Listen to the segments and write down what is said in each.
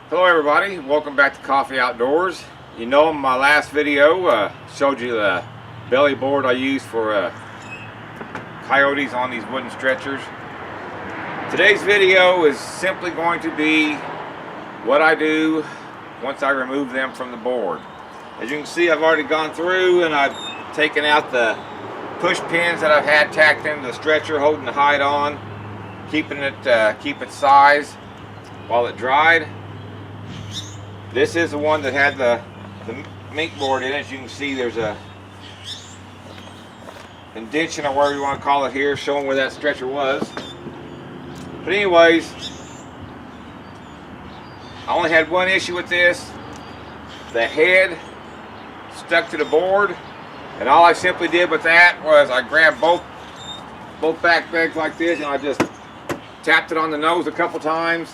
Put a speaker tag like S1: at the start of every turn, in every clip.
S1: Hello everybody, welcome back to Coffee Outdoors. You know, in my last video showed you the belly board I use for coyotes on these wooden stretchers. Today's video is simply going to be what I do once I remove them from the board. As you can see, I've already gone through and I've taken out the push pins that I've had tacked into the stretcher, holding the hide on, keeping it keep its size while it dried. This is the one that had the mink board in it. As you can see, there's a indentation, or whatever you want to call it here, showing where that stretcher was. But anyways, I only had one issue with this. The head stuck to the board, and all I simply did with that was I grabbed both back legs like this, and I just tapped it on the nose a couple times,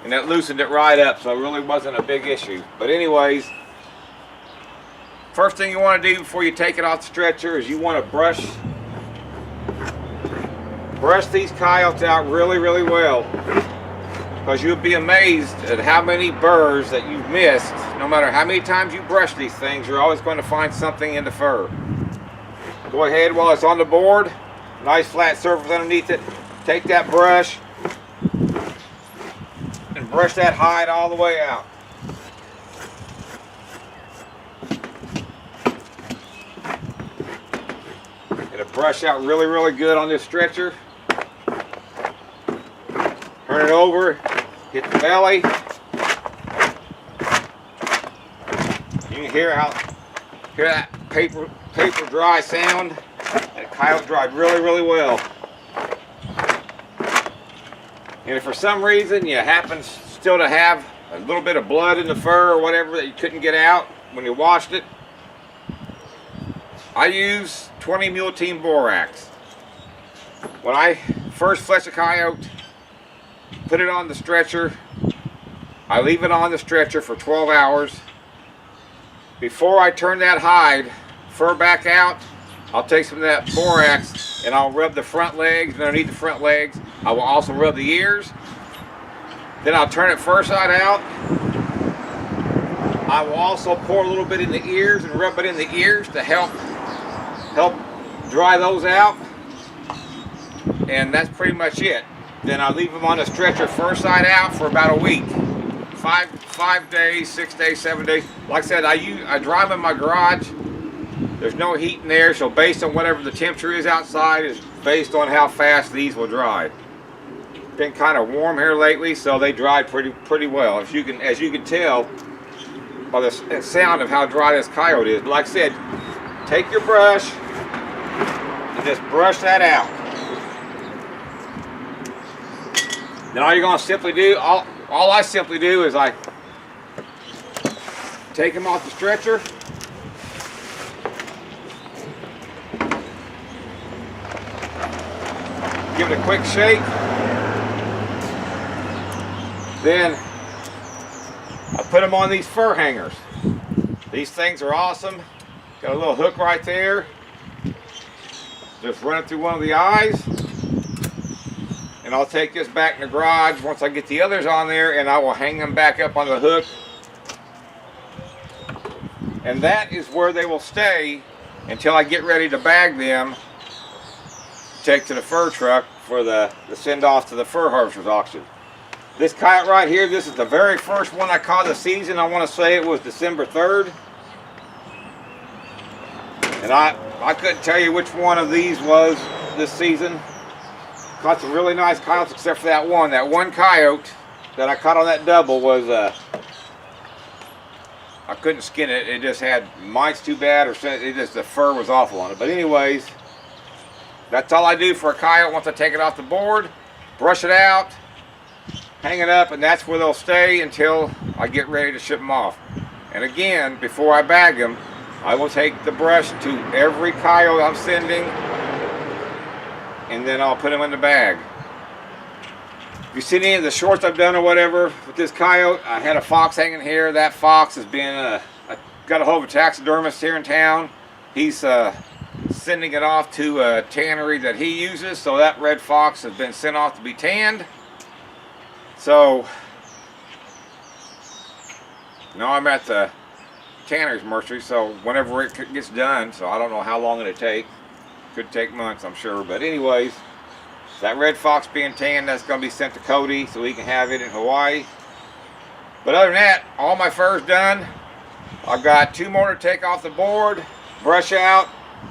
S1: and that loosened it right up, so it really wasn't a big issue. But anyways, first thing you want to do before you take it off the stretcher is you want to brush these coyotes out really well, because you'll be amazed at how many burrs that you've missed. No matter how many times you brush these things, you're always going to find something in the fur. Go ahead, while it's on the board, nice flat surface underneath it, take that brush and brush that hide all the way out. It'll brush out really good on this stretcher. Turn it over, hit the belly. You can hear that paper dry sound. That coyote dried really well. And if for some reason you happen still to have a little bit of blood in the fur or whatever that you couldn't get out when you washed it, I use 20 Mule Team Borax. When I first flesh a coyote, put it on the stretcher, I leave it on the stretcher for 12 hours. Before I turn that hide fur back out, I'll take some of that borax and I'll rub the front legs, and underneath the front legs I will also rub the ears. Then I'll turn it fur side out. I will also pour a little bit in the ears and rub it in the ears to help dry those out. And that's pretty much it. Then I leave them on the stretcher fur side out for about a week. 5 days, 6 days, 7 days. Like I said, I dry them in my garage. There's no heat in there, so based on whatever the temperature is outside is based on how fast these will dry. Been kind of warm here lately, so they dried pretty well. As you can tell by the sound of how dry this coyote is. But like I said, take your brush and just brush that out. Then all you're going to simply do, all I simply do is I take them off the stretcher, give it a quick shake, then I put them on these fur hangers. These things are awesome. Got a little hook right there. Just run it through one of the eyes. And I'll take this back in the garage once I get the others on there, and I will hang them back up on the hook. And that is where they will stay until I get ready to bag them, take to the fur truck for the send off to the fur harvesters auction. This coyote right here, this is the very first one I caught of the season. I want to say it was December 3rd. And I couldn't tell you which one of these was this season. Caught some really nice coyotes except for that one. That one coyote that I caught on that double was, I couldn't skin it. It just had mites too bad, or the fur was awful on it. But anyways, that's all I do for a coyote once I take it off the board. Brush it out, hang it up, and that's where they'll stay until I get ready to ship them off. And again, before I bag them, I will take the brush to every coyote I'm sending, and then I'll put them in the bag. If you see any of the shorts I've done or whatever with this coyote, I had a fox hanging here. That fox has been, I got a hold of a taxidermist here in town. He's sending it off to a tannery that he uses, so that red fox has been sent off to be tanned. So No, I'm at the tanner's nursery, so whenever it gets done, so I don't know how long it'll take. Could take months, I'm sure. But anyways, that red fox being tanned, that's going to be sent to Cody so he can have it in Hawaii. But other than that, all my fur's done. I've got 2 more to take off the board, brush out,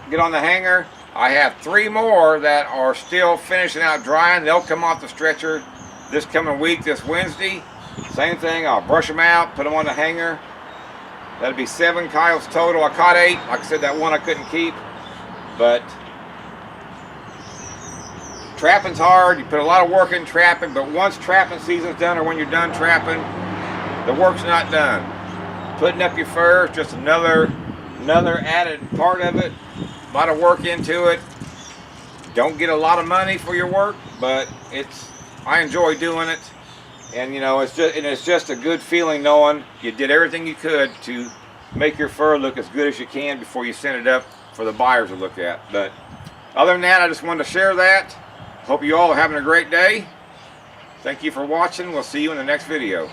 S1: get on the hanger. I have 3 more that are still finishing out drying. They'll come off the stretcher this coming week, this Wednesday. Same thing, I'll brush them out, put them on the hanger. That'll be 7 coyotes total. I caught 8. Like I said, that one I couldn't keep. But trapping's hard. You put a lot of work in trapping, but once trapping season's done or when you're done trapping, the work's not done. Putting up your fur is just another added part of it. A lot of work into it. Don't get a lot of money for your work, but I enjoy doing it. And you know, it's just a good feeling knowing you did everything you could to make your fur look as good as you can before you send it up for the buyers to look at. But other than that, I just wanted to share that. Hope you all are having a great day. Thank you for watching. We'll see you in the next video.